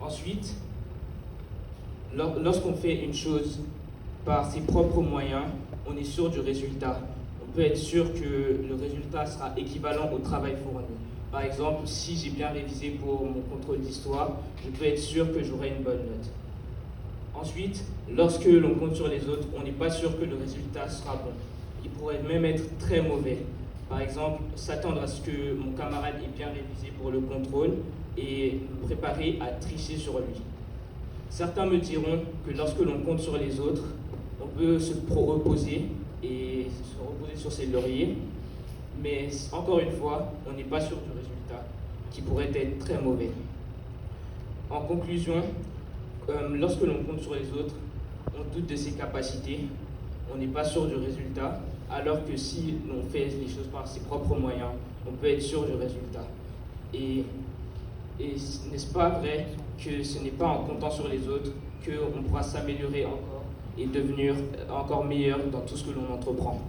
Ensuite, lorsqu'on fait une chose par ses propres moyens, on est sûr du résultat. On peut être sûr que le résultat sera équivalent au travail fourni. Par exemple, si j'ai bien révisé pour mon contrôle d'histoire, je peux être sûr que j'aurai une bonne note. Ensuite, lorsque l'on compte sur les autres, on n'est pas sûr que le résultat sera bon. Il pourrait même être très mauvais. Par exemple, s'attendre à ce que mon camarade ait bien révisé pour le contrôle et me préparer à tricher sur lui. Certains me diront que lorsque l'on compte sur les autres, on peut se reposer et se reposer sur ses lauriers, mais encore une fois, on n'est pas sûr du résultat, qui pourrait être très mauvais. En conclusion, lorsque l'on compte sur les autres, on doute de ses capacités, on n'est pas sûr du résultat, alors que si l'on fait les choses par ses propres moyens, on peut être sûr du résultat. Et n'est-ce pas vrai que ce n'est pas en comptant sur les autres qu'on pourra s'améliorer encore et devenir encore meilleur dans tout ce que l'on entreprend?